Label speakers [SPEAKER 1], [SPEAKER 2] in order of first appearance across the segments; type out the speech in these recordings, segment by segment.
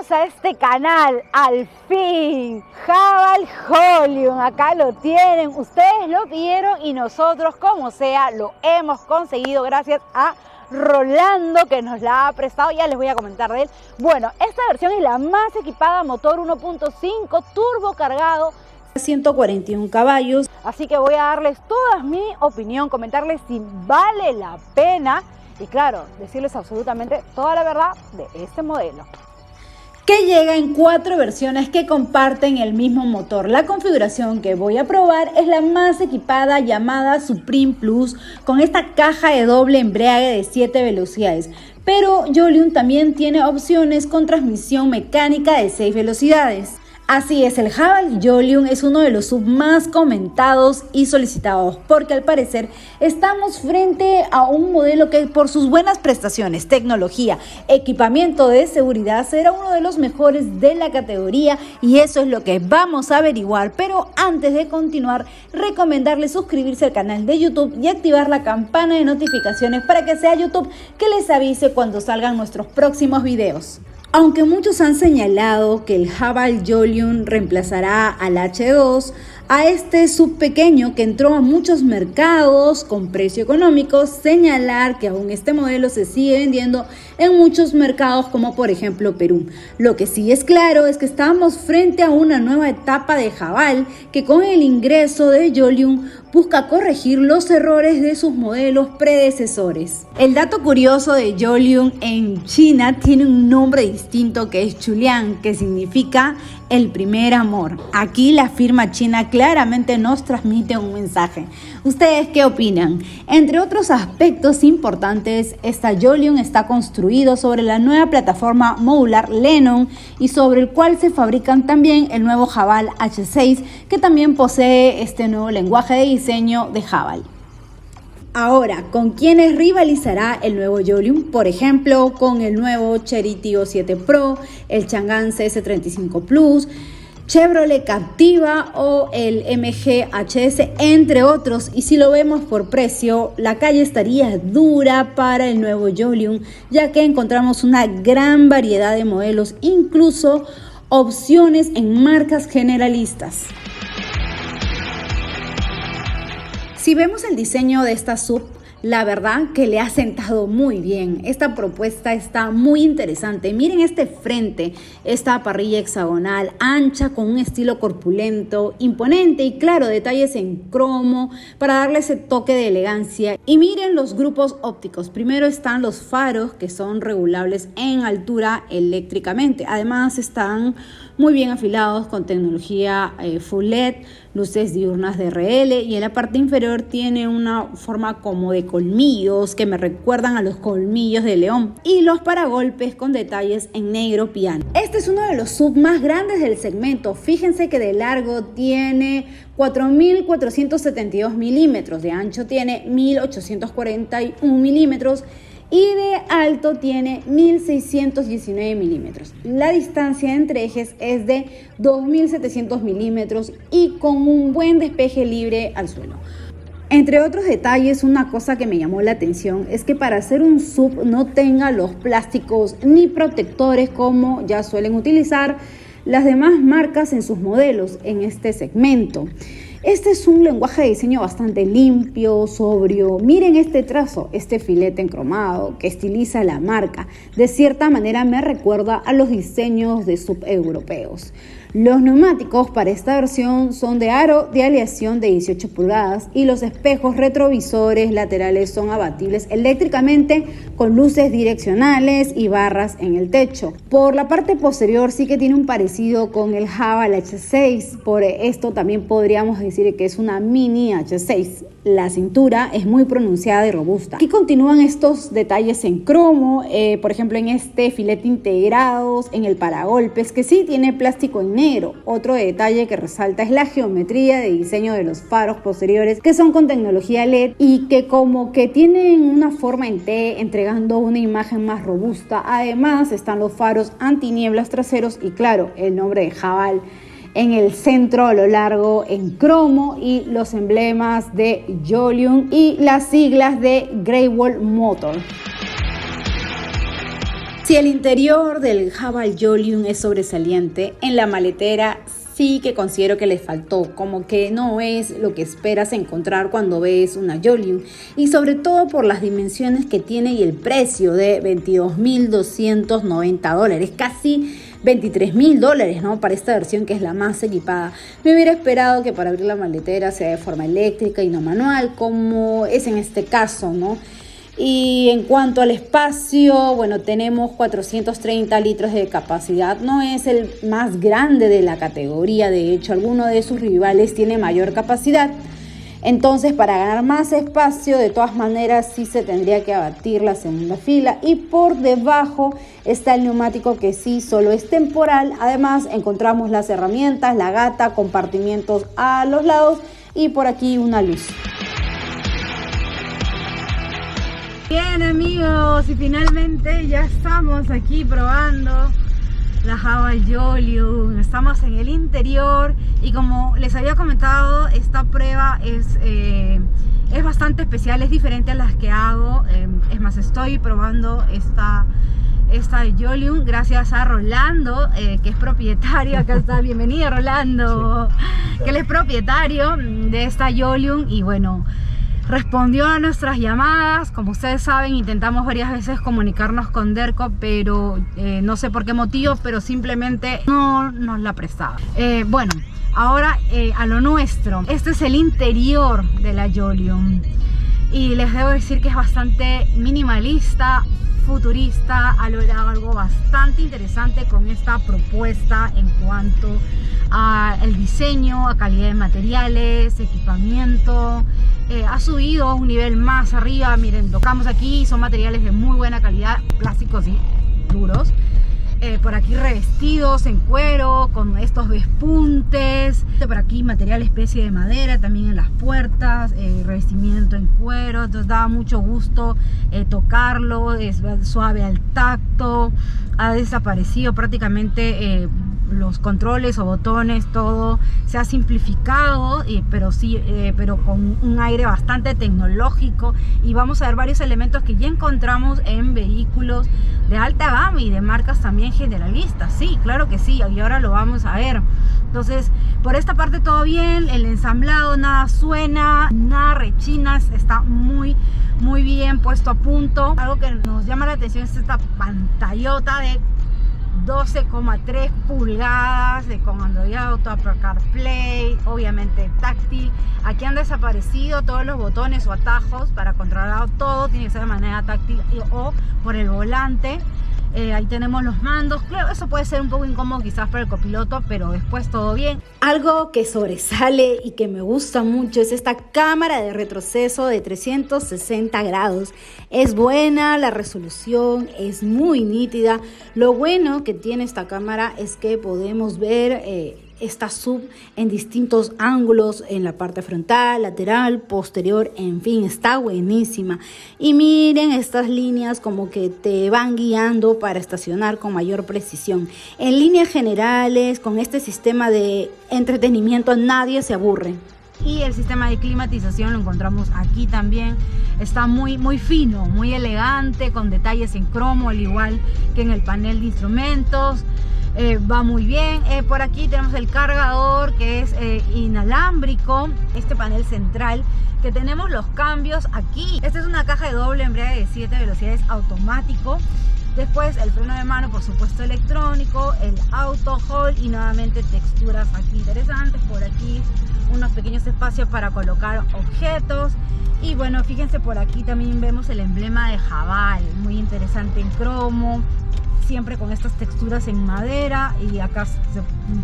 [SPEAKER 1] Bienvenidos a este canal, al fin, Haval Jolium, acá lo tienen, ustedes lo pidieron y nosotros como sea lo hemos conseguido gracias a Rolando que nos la ha prestado, ya les voy a comentar de él. Bueno, esta versión es la más equipada, motor 1.5 turbo cargado, 141 caballos, así que voy a darles toda mi opinión, comentarles si vale la pena y claro, decirles absolutamente toda la verdad de este modelo, que llega en 4 versiones que comparten el mismo motor. La configuración que voy a probar es la más equipada, llamada Supreme Plus, con esta caja de doble embrague de 7 velocidades. Pero Jolium también tiene opciones con transmisión mecánica de 6 velocidades. Así es, el Haval Jolium es uno de los sub más comentados y solicitados porque al parecer estamos frente a un modelo que por sus buenas prestaciones, tecnología, equipamiento de seguridad será uno de los mejores de la categoría y eso es lo que vamos a averiguar. Pero antes de continuar, recomendarles suscribirse al canal de YouTube y activar la campana de notificaciones para que sea YouTube que les avise cuando salgan nuestros próximos videos. Aunque muchos han señalado que el Haval Jolium reemplazará al H2, a este sub pequeño que entró a muchos mercados con precio económico, señalar que aún este modelo se sigue vendiendo en muchos mercados como por ejemplo Perú. Lo que sí es claro es que estamos frente a una nueva etapa de Haval que con el ingreso de Jolium busca corregir los errores de sus modelos predecesores. El dato curioso de Jolium en China tiene un nombre distinto que es Chuliang, que significa el primer amor. Aquí la firma china claramente nos transmite un mensaje. ¿Ustedes qué opinan? Entre otros aspectos importantes, esta Jolium está construido sobre la nueva plataforma modular Lennon y sobre el cual se fabrican también el nuevo Haval H6, que también posee este nuevo lenguaje de diseño de Haval. Ahora, ¿con quiénes rivalizará el nuevo Jolium? Por ejemplo, con el nuevo Chery Tiggo 7 Pro, el Chang'an CS35 Plus, Chevrolet Captiva o el MG HS, entre otros. Y si lo vemos por precio, la calle estaría dura para el nuevo Jolium, ya que encontramos una gran variedad de modelos, incluso opciones en marcas generalistas. Si vemos el diseño de esta sub, la verdad que le ha sentado muy bien. Esta propuesta está muy interesante. Miren este frente, esta parrilla hexagonal, ancha con un estilo corpulento, imponente y claro, detalles en cromo para darle ese toque de elegancia. Y miren los grupos ópticos. Primero están los faros que son regulables en altura eléctricamente. Además están muy bien afilados con tecnología Full LED, luces diurnas de RL y en la parte inferior tiene una forma como de colmillos que me recuerdan a los colmillos de león y los paragolpes con detalles en negro piano. Este es uno de los sub más grandes del segmento. Fíjense que de largo tiene 4.472 milímetros, de ancho tiene 1.841 milímetros y de alto tiene 1.619 milímetros. La distancia entre ejes es de 2.700 milímetros y con un buen despeje libre al suelo. Entre otros detalles, una cosa que me llamó la atención es que para hacer un sub no tenga los plásticos ni protectores como ya suelen utilizar las demás marcas en sus modelos en este segmento. Este es un lenguaje de diseño bastante limpio, sobrio. Miren este trazo, este filete encromado que estiliza la marca. De cierta manera me recuerda a los diseños de sub europeos. Los neumáticos para esta versión son de aro de aleación de 18 pulgadas y los espejos retrovisores laterales son abatibles eléctricamente con luces direccionales y barras en el techo. Por la parte posterior sí que tiene un parecido con el Haval H6, por esto también podríamos decir que es una mini H6. La cintura es muy pronunciada y robusta. Aquí continúan estos detalles en cromo, por ejemplo en este filete integrados, en el paragolpes que sí tiene plástico en negro. Otro detalle que resalta es la geometría de diseño de los faros posteriores que son con tecnología LED y que como que tienen una forma en T, entregando una imagen más robusta. Además están los faros antinieblas traseros y claro, el nombre de Haval en el centro a lo largo en cromo y los emblemas de Jolium y las siglas de Great Wall Motor. Si el interior del Haval Jolium es sobresaliente, en la maletera sí que considero que le faltó, como que no es lo que esperas encontrar cuando ves una Jolium, y sobre todo por las dimensiones que tiene y el precio de $22.290, casi $23.000, ¿no? Para esta versión que es la más equipada. Me hubiera esperado que para abrir la maletera sea de forma eléctrica y no manual, como es en este caso, ¿no? Y en cuanto al espacio, bueno, tenemos 430 litros de capacidad. No es el más grande de la categoría, de hecho, alguno de sus rivales tiene mayor capacidad. Entonces, para ganar más espacio, de todas maneras, sí se tendría que abatir la segunda fila. Y por debajo está el neumático, que sí solo es temporal. Además, encontramos las herramientas, la gata, compartimientos a los lados y por aquí una luz. Bien, amigos, y finalmente ya estamos aquí probando la Haval Jolium. Estamos en el interior y como les había comentado, esta prueba es bastante especial, es diferente a las que hago. Es más, estoy probando esta Jolium gracias a Rolando, que es propietario. Acá está, bienvenido Rolando, que él es propietario de esta Jolium y bueno, respondió a nuestras llamadas. Como ustedes saben, intentamos varias veces comunicarnos con Derco, pero no sé por qué motivo, pero simplemente no nos la prestaba. Bueno, ahora a lo nuestro. Este es el interior de la Jolium y les debo decir que es bastante minimalista, futurista. Ha logrado algo bastante interesante con esta propuesta en cuanto al diseño, a calidad de materiales, equipamiento. Ha subido a un nivel más arriba. Miren, tocamos aquí, son materiales de muy buena calidad, plásticos y duros. Por aquí revestidos en cuero con estos despuntes. Por aquí material especie de madera también en las puertas, revestimiento en cuero. Entonces da mucho gusto tocarlo, es suave al tacto. Ha desaparecido prácticamente los controles o botones, todo se ha simplificado, pero con un aire bastante tecnológico, y vamos a ver varios elementos que ya encontramos en vehículos de alta gama y de marcas también generalistas. Sí, claro que sí, y ahora lo vamos a ver. Entonces, por esta parte todo bien, el ensamblado, nada suena, nada rechina, está muy bien puesto a punto. Algo que nos llama la atención es esta pantallota de 12,3 pulgadas con Android Auto, Apple CarPlay, obviamente táctil. Aquí han desaparecido todos los botones o atajos para controlar todo, tiene que ser de manera táctil o por el volante. Ahí tenemos los mandos. Claro, eso puede ser un poco incómodo quizás para el copiloto, pero después todo bien. Algo que sobresale y que me gusta mucho es esta cámara de retroceso de 360 grados. Es buena, la resolución es muy nítida. Lo bueno que tiene esta cámara es que podemos ver esta sub en distintos ángulos, en la parte frontal, lateral, posterior, en fin, está buenísima. Y miren estas líneas como que te van guiando para estacionar con mayor precisión. En líneas generales, con este sistema de entretenimiento nadie se aburre. Y el sistema de climatización lo encontramos aquí también. Está muy fino, muy elegante, con detalles en cromo, al igual que en el panel de instrumentos. Va muy bien. Por aquí tenemos el cargador, que es inalámbrico. Este panel central, que tenemos los cambios aquí. Esta es una caja de doble embrague de 7 velocidades automático. Después el freno de mano, por supuesto electrónico, el auto hold y nuevamente texturas aquí interesantes. Por aquí unos pequeños espacios para colocar objetos. Y bueno, fíjense, por aquí también vemos el emblema de Haval, muy interesante en cromo, siempre con estas texturas en madera. Y acá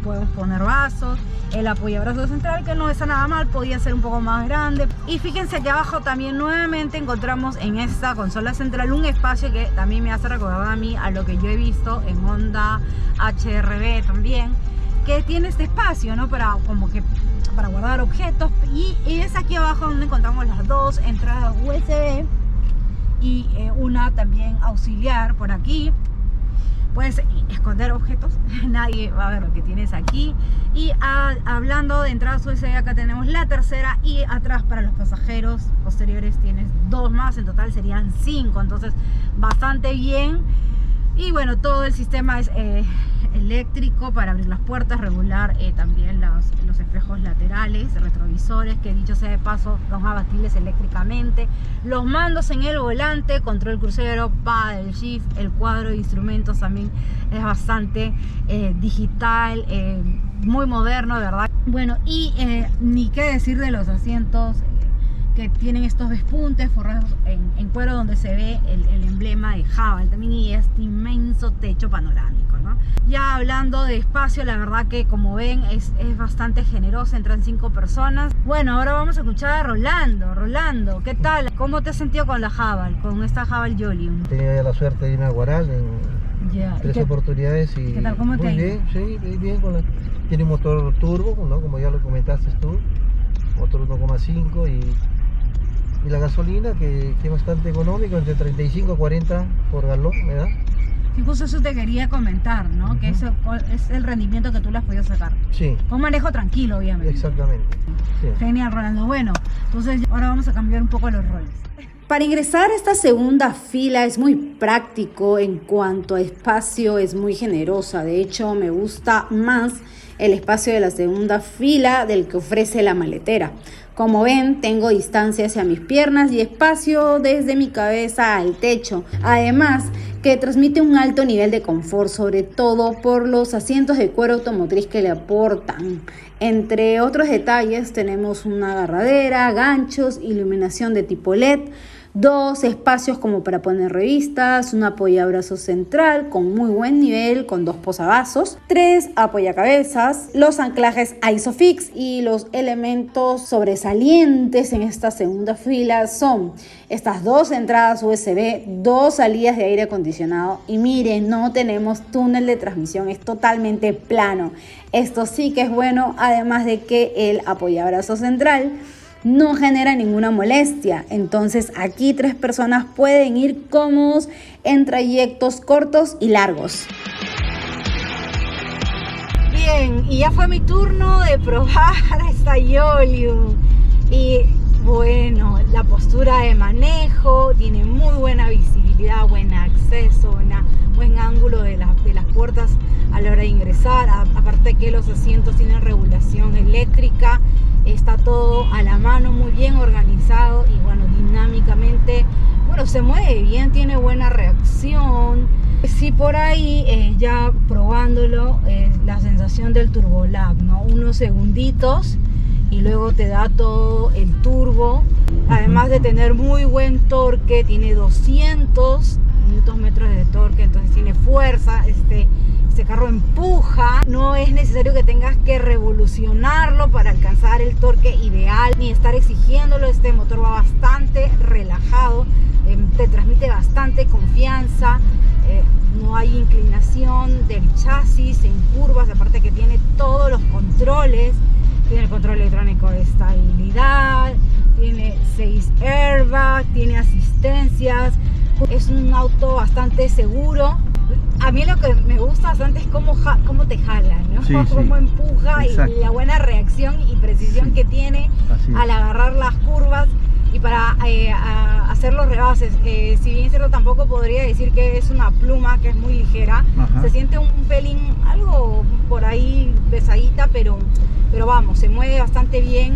[SPEAKER 1] podemos poner vasos, el apoyabrazo central, que no está nada mal, podía ser un poco más grande. Y fíjense aquí abajo también nuevamente encontramos en esta consola central un espacio que también me hace recordar a mí a lo que yo he visto en Honda HR-V también, que tiene este espacio, ¿no? Para guardar objetos. Y es aquí abajo donde encontramos las dos entradas USB y una también auxiliar. Por aquí puedes esconder objetos, nadie va a ver lo que tienes aquí. Y hablando de entradas USB, acá tenemos la tercera, y atrás para los pasajeros posteriores tienes dos más, en total serían 5, entonces bastante bien. Y bueno, todo el sistema es eléctrico para abrir las puertas, regular también los espejos laterales, retrovisores, que dicho sea de paso son abatibles eléctricamente. Los mandos en el volante, control crucero, paddle shift, el cuadro de instrumentos también es bastante digital, muy moderno, de verdad. Bueno, y ni qué decir de los asientos que tienen estos despuntes forrados en cuero, donde se ve el emblema de Haval también, y este inmenso techo panorámico, ¿no? Ya hablando de espacio, la verdad que como ven es bastante generosa, entran 5 personas. Bueno, ahora vamos a escuchar a Rolando. Rolando, ¿qué tal? ¿Cómo te has sentido con la Haval, con esta Haval Jolium?
[SPEAKER 2] He tenido ya la suerte de irme a Huaral en 3 oportunidades y
[SPEAKER 1] ¿qué tal? ¿Cómo te ha ido?
[SPEAKER 2] Sí, bien. Tiene un motor turbo, ¿no? Como ya lo comentaste tú, motor 1,5 y la gasolina que es bastante económico, entre 35 a 40 por galón, ¿verdad?
[SPEAKER 1] Sí, justo eso te quería comentar, ¿no? Que eso es el rendimiento que tú le has podido sacar.
[SPEAKER 2] Sí.
[SPEAKER 1] Con manejo tranquilo, obviamente.
[SPEAKER 2] Exactamente. Sí.
[SPEAKER 1] Genial, Rolando. Bueno, entonces ahora vamos a cambiar un poco los roles. Para ingresar a esta segunda fila es muy práctico en cuanto a espacio, es muy generosa. De hecho, me gusta más el espacio de la segunda fila del que ofrece la maletera. Como ven, tengo distancia hacia mis piernas y espacio desde mi cabeza al techo. Además, que transmite un alto nivel de confort, sobre todo por los asientos de cuero automotriz que le aportan. Entre otros detalles, tenemos una agarradera, ganchos, iluminación de tipo LED, 2 espacios como para poner revistas, un apoyabrazos central con muy buen nivel con 2 posavasos, 3 apoyacabezas, los anclajes ISOFIX, y los elementos sobresalientes en esta segunda fila son estas 2 entradas USB, 2 salidas de aire acondicionado, y miren, no tenemos túnel de transmisión, es totalmente plano. Esto sí que es bueno, además de que el apoyabrazos central no genera ninguna molestia. Entonces aquí 3 personas pueden ir cómodos en trayectos cortos y largos. Bien, y ya fue mi turno de probar esta Jolium. Y bueno, la postura de manejo, tiene muy buena visibilidad, buen acceso, buen ángulo de las puertas a la hora de ingresar. Aparte que los asientos tienen regulación eléctrica, está todo a la mano, muy bien organizado, y bueno, dinámicamente, bueno, se mueve bien, tiene buena reacción. Sí, por ahí ya probándolo, la sensación del turbolab, ¿no? Unos segunditos y luego te da todo el turbo, además de tener muy buen torque, tiene 200 Nm de torque, entonces tiene fuerza. Este carro empuja, no es necesario que tengas que revolucionarlo para alcanzar el torque ideal, ni estar exigiéndolo. Este motor va bastante relajado, te transmite bastante confianza, no hay inclinación del chasis en curvas, aparte que tiene todos los controles, tiene el control electrónico de estabilidad, tiene 6 airbags, tiene asistencias, es un auto bastante seguro. A mí lo que me gusta bastante es cómo te jala, ¿no?
[SPEAKER 2] Sí,
[SPEAKER 1] cómo empuja, y la buena reacción y precisión que tiene al agarrar las curvas y para hacer los rebases. Si bien es cierto, tampoco podría decir que es una pluma, que es muy ligera. Se siente un pelín, algo por ahí pesadita, pero vamos, se mueve bastante bien,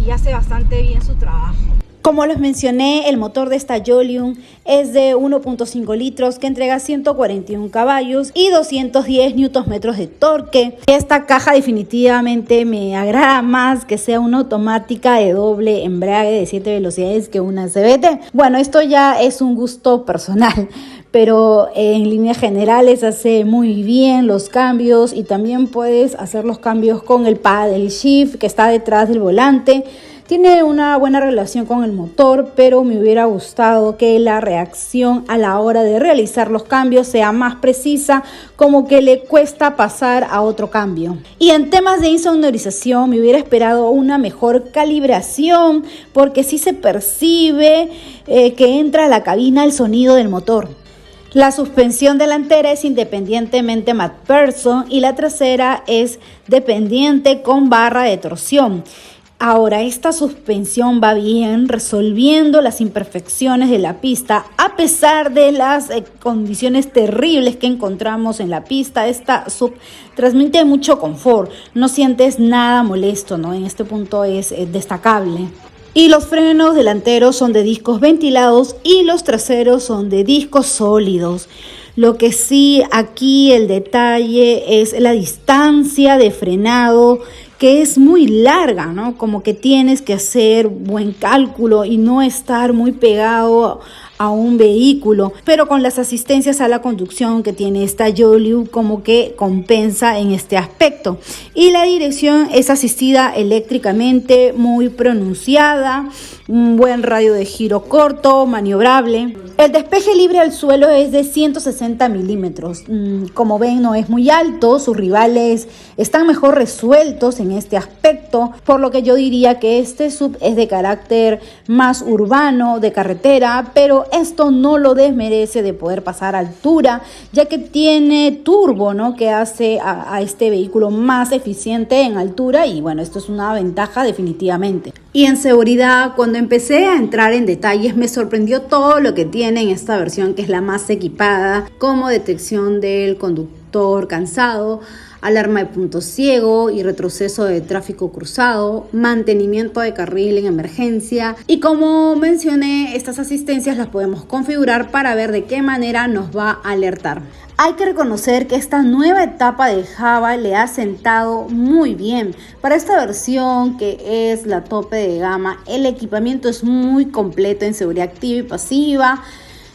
[SPEAKER 1] y hace bastante bien su trabajo. Como les mencioné, el motor de esta Jolium es de 1.5 litros que entrega 141 caballos y 210 Nm de torque. Esta caja definitivamente me agrada más que sea una automática de doble embrague de 7 velocidades que una CVT. Bueno, esto ya es un gusto personal, pero en líneas generales hace muy bien los cambios, y también puedes hacer los cambios con el paddle shift que está detrás del volante. Tiene una buena relación con el motor, pero me hubiera gustado que la reacción a la hora de realizar los cambios sea más precisa, como que le cuesta pasar a otro cambio. Y en temas de insonorización me hubiera esperado una mejor calibración, porque sí se percibe que entra a la cabina el sonido del motor. La suspensión delantera es independientemente McPherson y la trasera es dependiente con barra de torsión. Ahora, esta suspensión va bien, resolviendo las imperfecciones de la pista. A pesar de las condiciones terribles que encontramos en la pista, esta sub transmite mucho confort. No sientes nada molesto, ¿no? En este punto es destacable. Y los frenos delanteros son de discos ventilados y los traseros son de discos sólidos. Lo que sí, aquí el detalle es la distancia de frenado, que es muy larga, ¿no? Como que tienes que hacer buen cálculo y no estar muy pegado a un vehículo, pero con las asistencias a la conducción que tiene esta Joliu, como que compensa en este aspecto. Y la dirección es asistida eléctricamente, muy pronunciada, un buen radio de giro corto, maniobrable. El despeje libre al suelo es de 160 milímetros. Como ven, no es muy alto, sus rivales están mejor resueltos en este aspecto, por lo que yo diría que este sub es de carácter más urbano, de carretera, pero esto no lo desmerece de poder pasar altura, ya que tiene turbo, ¿no? Que hace a este vehículo más eficiente en altura, y bueno, esto es una ventaja definitivamente. Y en seguridad, cuando empecé a entrar en detalles, me sorprendió todo lo que tiene en esta versión, que es la más equipada, como detección del conductor cansado, alarma de punto ciego y retroceso de tráfico cruzado, mantenimiento de carril en emergencia, y como mencioné, estas asistencias las podemos configurar para ver de qué manera nos va a alertar. Hay que reconocer que esta nueva etapa de Haval le ha sentado muy bien. Para esta versión, que es la tope de gama, el equipamiento es muy completo en seguridad activa y pasiva.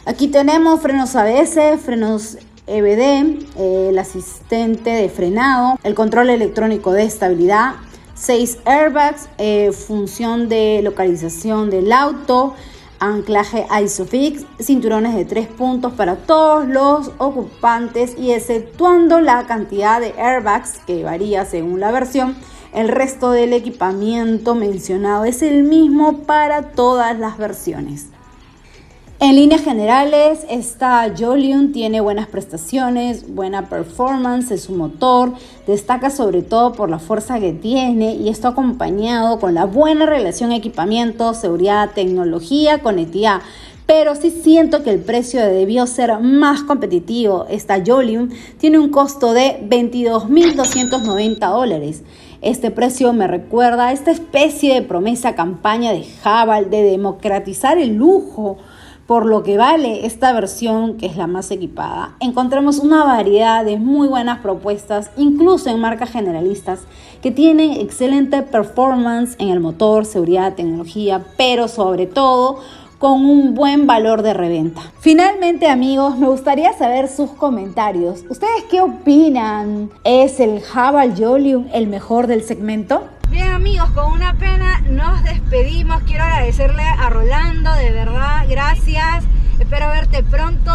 [SPEAKER 1] Aquí tenemos frenos ABS, frenos EBD, el asistente de frenado, el control electrónico de estabilidad, 6 airbags, función de localización del auto, anclaje ISOFIX, cinturones de 3 puntos para todos los ocupantes, y exceptuando la cantidad de airbags que varía según la versión, el resto del equipamiento mencionado es el mismo para todas las versiones. En líneas generales, esta Joliu tiene buenas prestaciones, buena performance en su motor, destaca sobre todo por la fuerza que tiene, y esto acompañado con la buena relación equipamiento, seguridad, tecnología, conectividad. Pero sí siento que el precio debió ser más competitivo. Esta Joliu tiene un costo de $22.290. Este precio me recuerda a esta especie de promesa campaña de Haval de democratizar el lujo. Por lo que vale esta versión, que es la más equipada, encontramos una variedad de muy buenas propuestas, incluso en marcas generalistas, que tienen excelente performance en el motor, seguridad, tecnología, pero sobre todo con un buen valor de reventa. Finalmente, amigos, me gustaría saber sus comentarios. ¿Ustedes qué opinan? ¿Es el Haval Joliu el mejor del segmento?
[SPEAKER 3] Bien, amigos, con una pena nos despedimos. Quiero agradecerle a Rolando, de verdad, gracias. Espero verte pronto.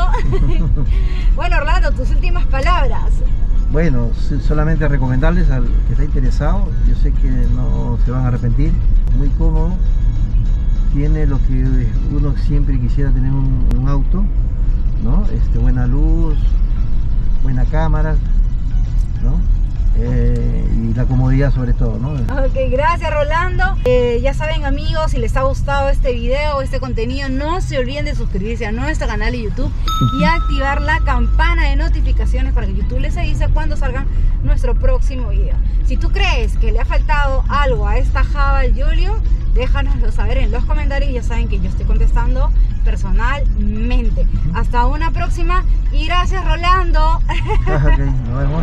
[SPEAKER 3] Bueno, Rolando, tus últimas palabras.
[SPEAKER 2] Bueno, solamente recomendarles al que está interesado, yo sé que no se van a arrepentir, muy cómodo, tiene lo que uno siempre quisiera tener un auto, ¿no? Buena luz, buena cámara, ¿no? Y la comodidad sobre todo, ¿no?
[SPEAKER 3] Ok, gracias, Rolando. Ya saben, amigos, si les ha gustado este video, este contenido, no se olviden de suscribirse a nuestro canal de YouTube y activar la campana de notificaciones para que YouTube les avise cuando salga nuestro próximo video. Si tú crees que le ha faltado algo a esta Haval Joliu, déjanoslo saber en los comentarios. Ya saben que yo estoy contestando personalmente. Hasta una próxima y gracias, Rolando.
[SPEAKER 2] Ok, nos vemos.